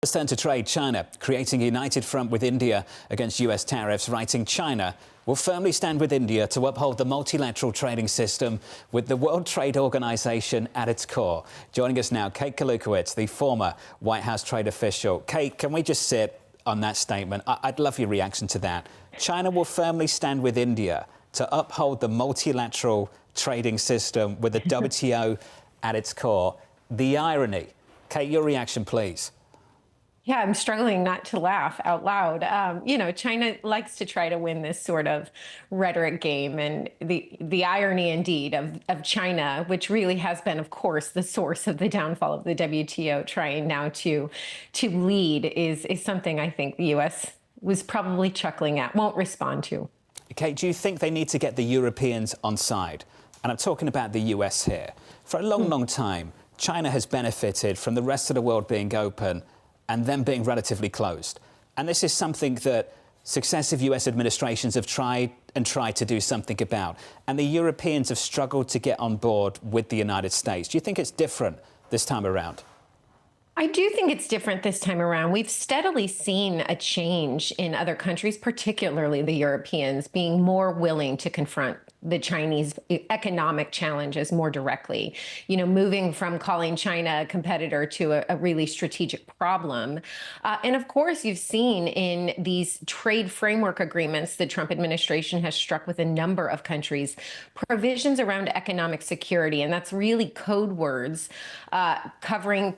Let's turn to trade. China creating a united front with India against US tariffs, writing China will firmly stand with India to uphold the multilateral trading system with the World Trade Organization at its core. Joining us now, Kate Kukowicz, the former White House trade official. Kate, can we just sit on that statement? I'd love your reaction to that. China will firmly stand with India to uphold the multilateral trading system with the WTO at its core. The irony. Kate, your reaction, please. Yeah, I'm struggling not to laugh out loud. China likes to try to win this sort of rhetoric game, and the irony indeed of China, which really has been, of course, the source of the downfall of the WTO, trying now to lead is something I think the U.S. was probably chuckling at, won't respond to. Kate, do you think they need to get the Europeans on side? And I'm talking about the US here. For a long time, China has benefited from the rest of the world being open and them being relatively closed. And this is something that successive US administrations have tried to do something about. And the Europeans have struggled to get on board with the United States. Do you think it's different this time around? I do think it's different this time around. We've steadily seen a change in other countries, particularly the Europeans, being more willing to confront the Chinese economic challenges more directly, moving from calling China a competitor to a really strategic problem. And of course, you've seen in these trade framework agreements the Trump administration has struck with a number of countries, provisions around economic security. And that's really code words covering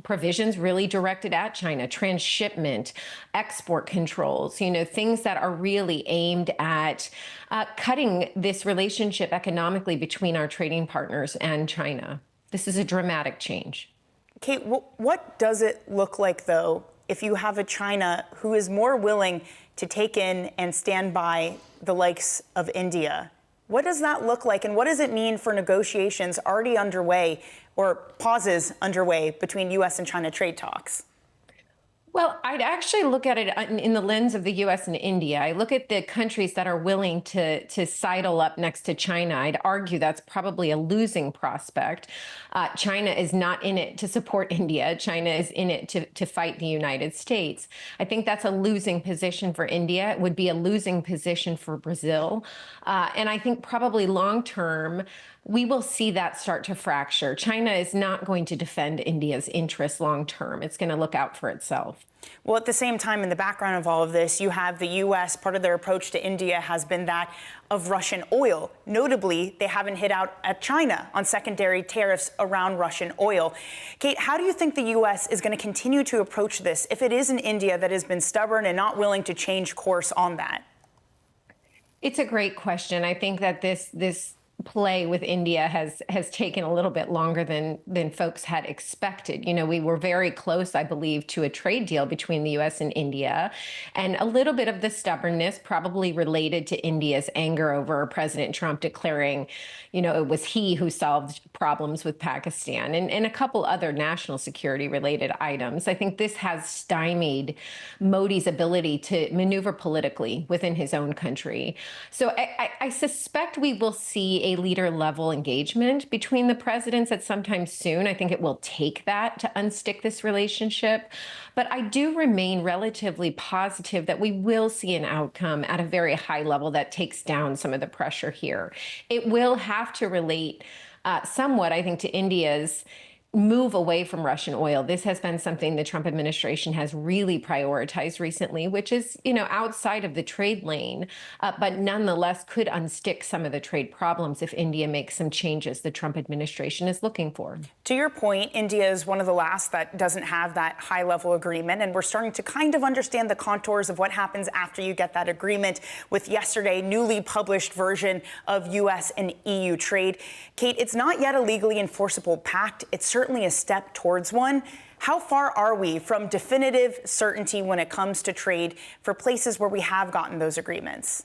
provisions really directed at China, transshipment, export controls, things that are really aimed at cutting this relationship economically between our trading partners and China. This is a dramatic change. Kate, what does it look like, though, if you have a China who is more willing to take in and stand by the likes of India? What does that look like, and what does it mean for negotiations already underway or pauses underway between U.S. and China trade talks? Well, I'd actually look at it in the lens of the U.S. and India. I look at the countries that are willing to sidle up next to China. I'd argue that's probably a losing prospect. China is not in it to support India. China is in it to fight the United States. I think that's a losing position for India. It would be a losing position for Brazil. And I think probably long term, we will see that start to fracture. China is not going to defend India's interests long term. It's going to look out for itself. Well, at the same time, in the background of all of this, you have the U.S. Part of their approach to India has been that of Russian oil. Notably, they haven't hit out at China on secondary tariffs around Russian oil. Kate, how do you think the U.S. is going to continue to approach this if it is an India that has been stubborn and not willing to change course on that? It's a great question. I think that this play with India has taken a little bit longer than folks had expected. We were very close, I believe, to a trade deal between the U.S. and India, and a little bit of the stubbornness probably related to India's anger over President Trump declaring, it was he who solved problems with Pakistan and a couple other national security related items. I think this has stymied Modi's ability to maneuver politically within his own country. So I suspect we will see a leader level engagement between the presidents at some time soon. I think it will take that to unstick this relationship. But I do remain relatively positive that we will see an outcome at a very high level that takes down some of the pressure here. It will have to relate somewhat, I think, to India's move away from Russian oil. This has been something the Trump administration has really prioritized recently, which is, outside of the trade lane, but nonetheless could unstick some of the trade problems if India makes some changes the Trump administration is looking for. To your point, India is one of the last that doesn't have that high-level agreement, and we're starting to kind of understand the contours of what happens after you get that agreement with yesterday newly published version of U.S. and EU trade. Kate, it's not yet a legally enforceable pact. It's certainly a step towards one. How far are we from definitive certainty when it comes to trade for places where we have gotten those agreements?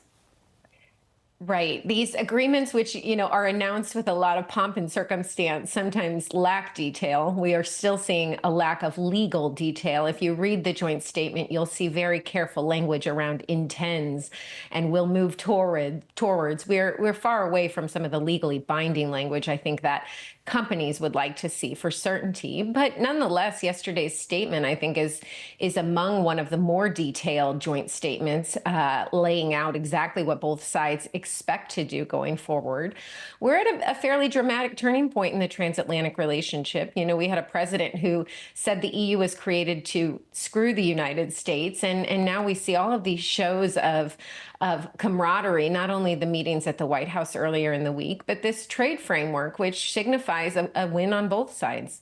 Right. These agreements, which, are announced with a lot of pomp and circumstance, sometimes lack detail. We are still seeing a lack of legal detail. If you read the joint statement, you'll see very careful language around intends and will move towards. We're far away from some of the legally binding language I think that companies would like to see for certainty. But nonetheless, yesterday's statement, I think, is among one of the more detailed joint statements, laying out exactly what both sides expect to do going forward. We're at a fairly dramatic turning point in the transatlantic relationship. We had a president who said the EU was created to screw the United States, and now we see all of these shows of camaraderie, not only the meetings at the White House earlier in the week, but this trade framework, which signifies a win on both sides.